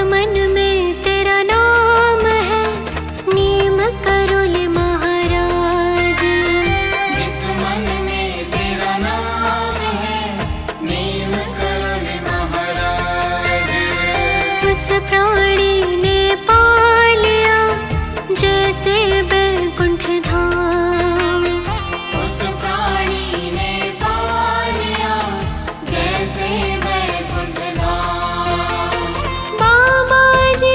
मन में तेरा नाम है, नीम करोल महाराज। जिस मन में तेरा नाम है, नीम करोल महाराज। उस प्राणी ने पा लिया जैसे बैकुंठ धाम। उस प्राणी ने पा लिया जैसे बैकुंठ धाम। बाबा जी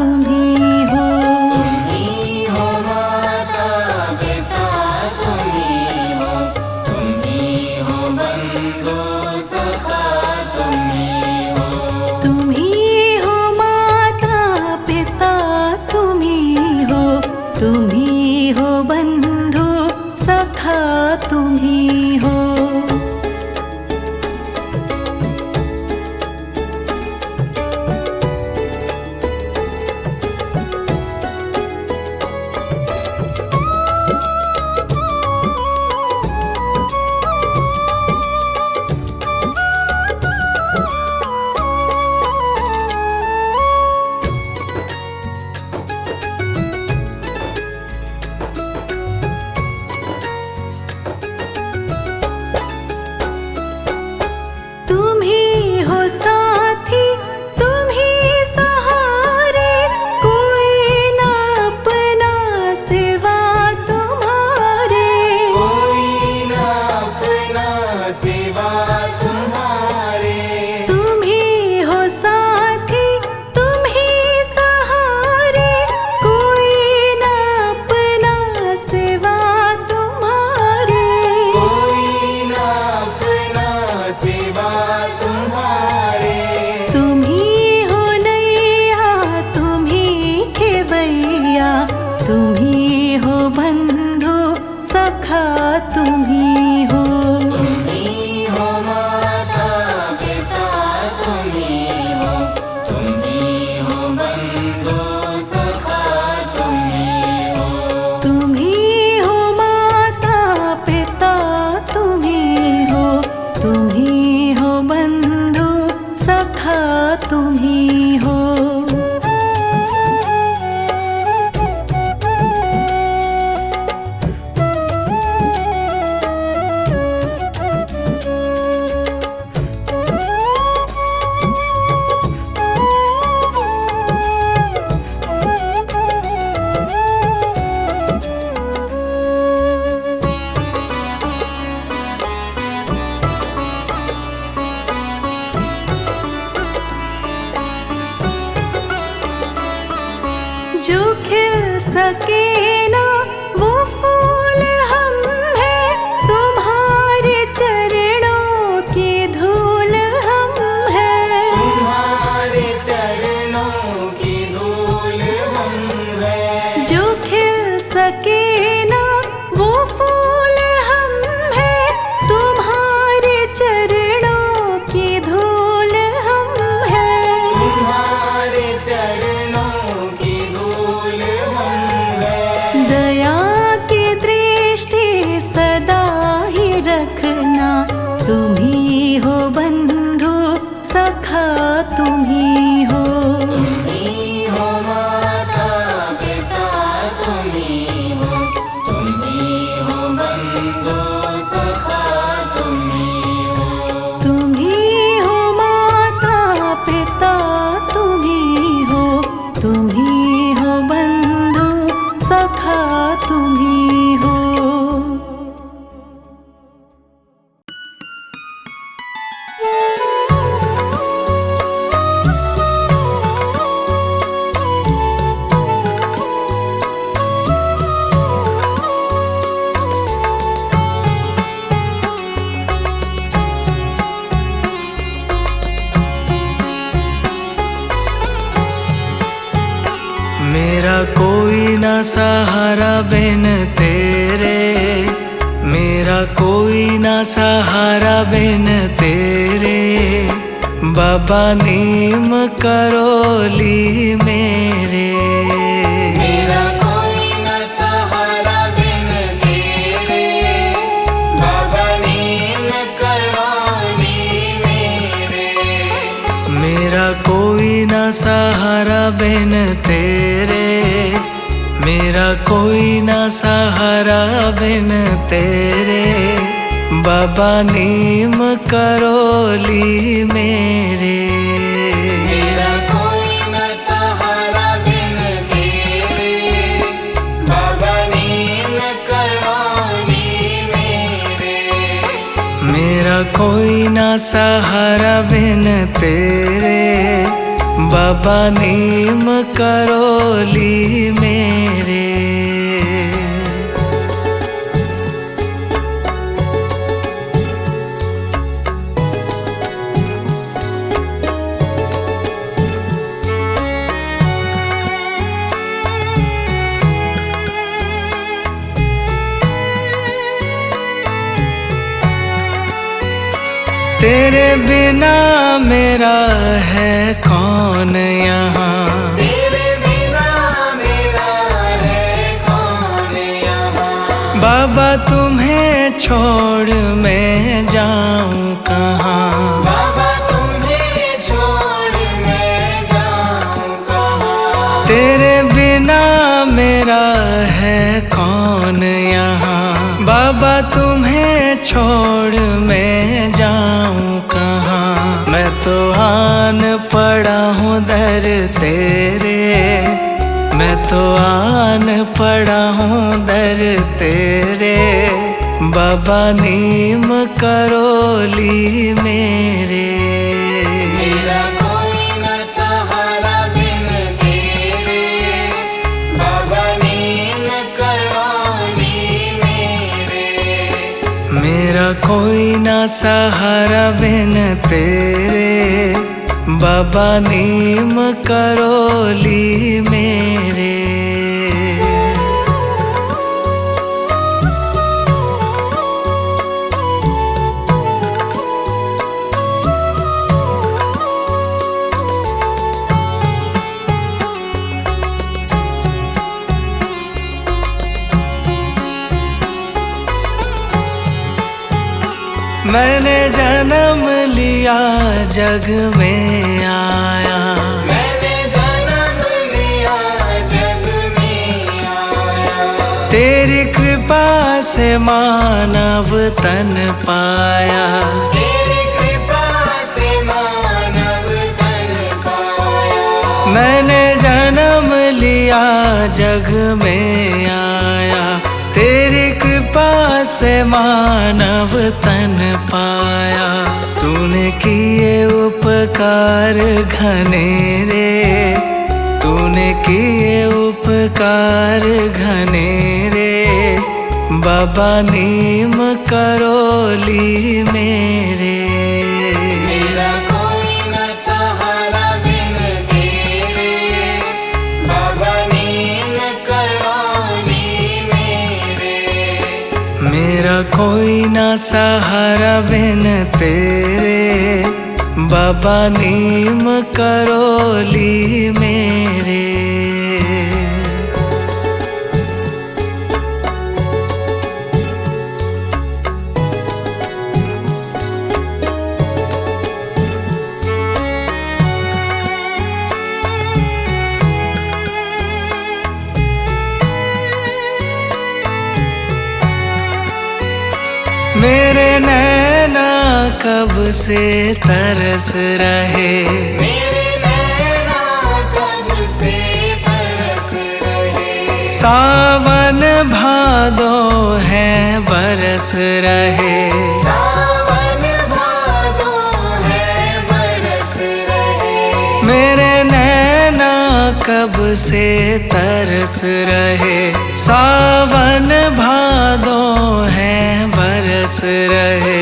तुम ही हो। तुम ही हो माता पिता तुम ही हो, तुम ही हो बंधु सखा तुम ही हो। तुम ही हो माता पिता तुम ही हो, तुम ही हो बंधु सखा तुम ही हो। तुम ही हो साथी तुम ही सहारे, कोई ना अपना सिवा तुम्हारे। कोई ना अपना सिवा तुम्हारे। तुम ही हो साथी तुम ही सहारे, कोई ना अपना सिवा तुम्हारे। कोई ना अपना सिवा तुम्हारे। तुम ही हो नैया तुम ही खेवैया, तुम ही हो बंधु सखा तुम ही हो। तुम ही हो माता पिता तुम ही हो, तुम ही हो बंधु सखा तुम ही हो। तुम ही हो माता पिता तुम ही हो, तुम ही हो बंधु सखा तुम ही हो। जो खिल सके ना वो फूल हम हैं, तुम्हारे चरणों की धूल हम हैं। तुम्हारे चरणों की धूल हम हैं। जो खिल सके ना वो फूल हम हैं, तुम्हारे चरणों की धूल हम हैं। तुम्हारे चरणों की धूल हम हैं। दया की दृष्टि सदा ही रखना, तुम ही हो बंधु सखा तुम ही हो। तुम ही हो माता पिता तुम ही हो, तुम ही हो बंधु सखा तुम ही हो। तुम ही हो माता पिता तुम ही हो, तुम ही हो बंधु सखा तुम ही हो। मेरा कोई ना सहारा बिन तेरे, मेरा कोई ना सहारा बिन तेरे। बाबा नीम करोली मेरे। मेरा कोई न सहारा बिन तेरे, बाबा नीम करोली मेरे। मेरा कोई ना सहारा बिन तेरे, मेरा कोई ना सहारा बिन तेरे। बाबा नीम करोली मेरे। मेरा कोई न सहारा बिन तेरे, बाबा नीम करोली मेरे। मेरा कोई ना सहारा बिन तेरे, बाबा नीम करोली मेरे। तेरे बिना मेरा है कौन यहाँ, तेरे बिना मेरा है कौन यहाँ। बाबा तुम्हें छोड़ मैं जाऊँ कहाँ, बाबा तुम्हें छोड़ मैं जाऊँ कहाँ। तेरे बिना मेरा है कौन यहाँ, बाबा तुम्हें छोड़ मैं जाऊँ कहाँ। मैं तो आन पड़ा हूँ दर तेरे, मैं तो आन पड़ा हूँ दर तेरे। बाबा नीम करोली मेरे। मेरा कोई न सहारा बिन तेरे, बाबा नीम करोली मेरे। मेरा कोई ना सहारा बिन तेरे, बाबा नीम करोली मेरे। मैंने जन्म लिया जग में आया, मैंने जन्म लिया जग में आया। तेरी कृपा से मानव तन पाया, तेरी कृपा से मानव तन पाया। मैंने जन्म लिया जग में आया, तेरी कृपा से मानव तन पाया। तूने किए उपकार घनेरे, तूने किए उपकार घनेरे। बाबा नीम करोली मेरे। मेरा कोई न सहारा बिन तेरे, बाबा नीम करोली मेरे। मेरा कोई ना सहारा बिन तेरे, बाबा नीम करोली मेरे। मेरे नैना कब से तरस रहे, मेरे नैना कब से तरस रहे। सावन भादो है बरस रहे, सावन भादो है बरस रहे। मेरे नैना कब से तरस रहे। सावन भादो है बरस रहे।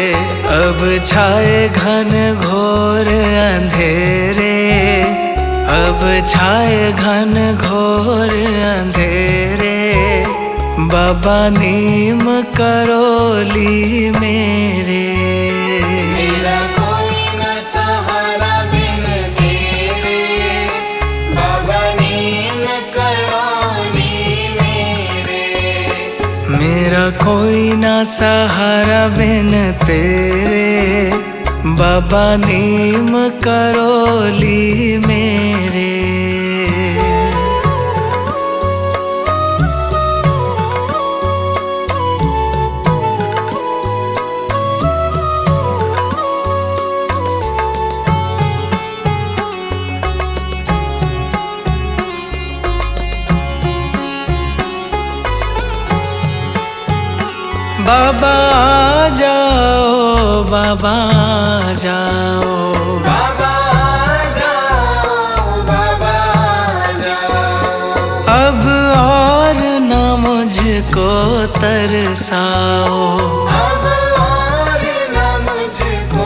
अब छाए घन घोर अंधेरे, अब छाए घन घोर अंधेरे। बाबा नीम करोली मेरे। मेरा कोई न सहारा बिन तेरे, बाबा नीम करोली मेरे। मेरा कोई ना सहारा बिन तेरे, बाबा नीम करोली मेरे। बाबा आ जाओ, बाबा आ जाओ, बाबा आ जाओ, मुझको तरसाओ। अब और न मुझको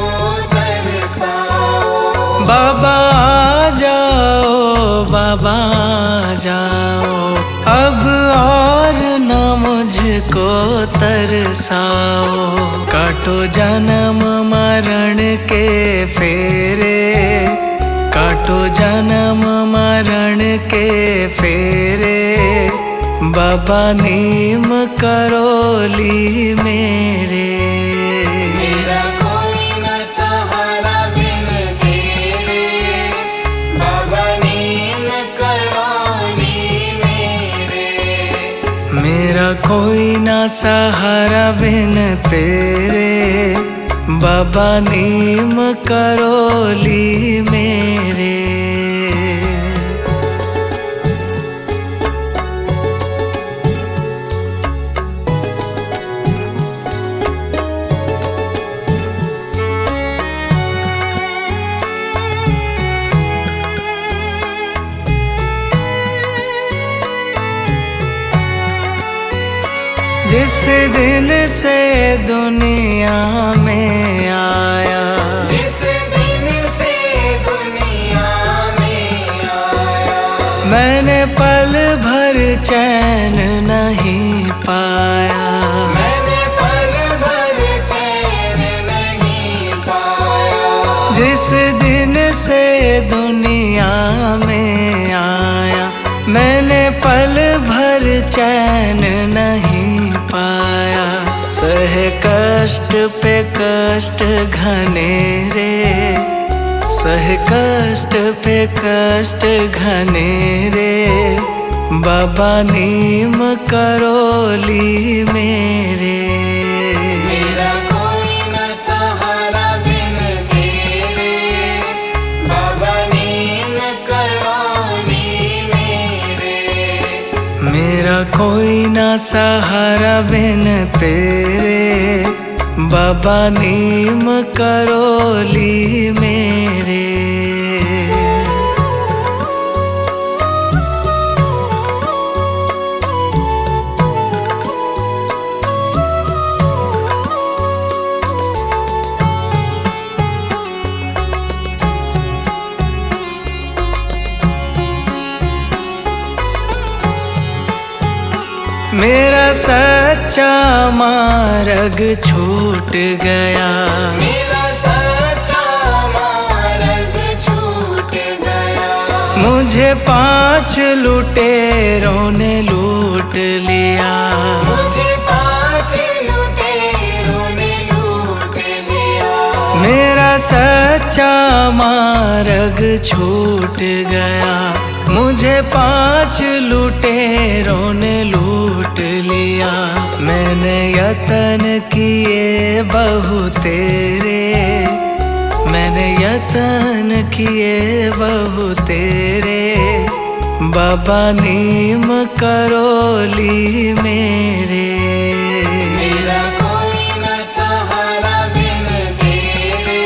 तरसाओ। बाबा आ जाओ, बाबा आ जाओ, अब और न मुझको तरसाओ। काटो जन्म मरण के फेरे, काटो जन्म मरण के फेरे, बाबा नीम करोली मेरे। मेरा कोई न सहारा बिन तेरे, बाबा नीम करोली मेरे। मेरा कोई ना सहारा बिन तेरे, बाबा नीम करोली मेरे। जिस दिन से दुनिया में आया, जिस दिन से दुनिया में आया, मैंने पल भर चैन नहीं पाया। मैंने पल भर चैन नहीं पाया। जिस दिन से दुनिया में आया, मैंने पल भर चैन नहीं पाया। सहे कष्ट पे कष्ट घनेरे, सहे कष्ट पे कष्ट घनेरे, बाबा नीम करोली मेरे। मेरा कोई न सहारा बिन तेरे, बाबा नीम करोली मेरे। मेरा कोई ना सहारा बिन तेरे, बाबा नीम करोली मेरे। मेरा सच्चा मार्ग छूट गया, मेरा सच्चा मार्ग छूट गया। मुझे 5 लुटेरों ने लूट लिया। मुझे 5 लुटेरों ने लूट लिया। मेरा सच्चा मार्ग छूट गया, मुझे 5 लुटेरों ने लूट लिया। मैंने यतन किए बहु तेरे, मैंने यतन किए बहु तेरे, बाबा नीम करोली मेरे। मेरा कोई न सहारा बिन तेरे,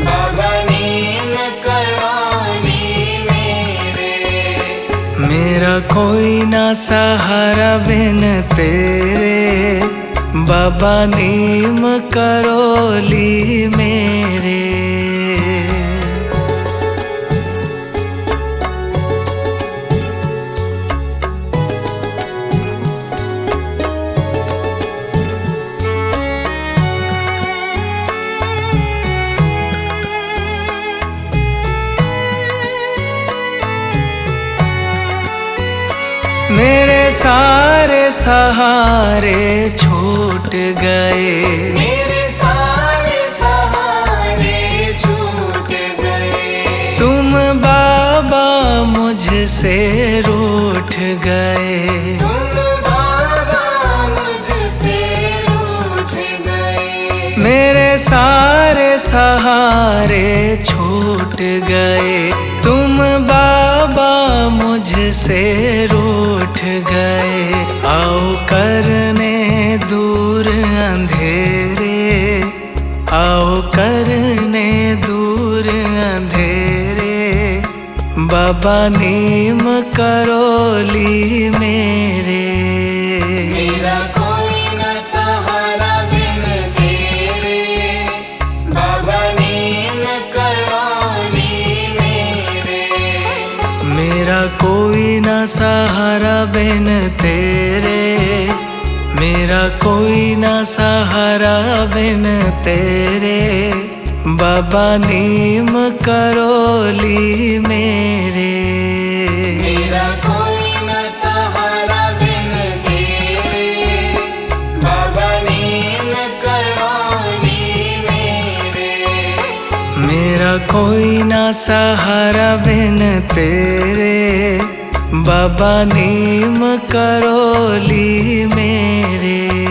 बाबा नीम करोली मेरे। मेरा कोई ना सहारा बिन तेरे, बाबा नीम करोली मेरे। मेरे सारे सहारे छूट गए, मेरे सारे सहारे छूट गए। तुम बाबा मुझसे रूठ गए। तुम बाबा मुझसे रूठ गए। मेरे सारे सहारे छूट गए, तुम बाबा मुझसे रूठ गए। आओ करने दूर अंधेरे, आओ करने दूर अंधेरे, बाबा नीम करोली मेरे। सहारा बिन तेरे, मेरा कोई ना सहारा बिन तेरे। बाबा नीम करोली मेरे, मेरा कोई न सहारा बिन तेरे, बाबा नीम करोली मेरे। मेरा कोई ना सहारा बिन तेरे, बाबा नीम करोली मेरे।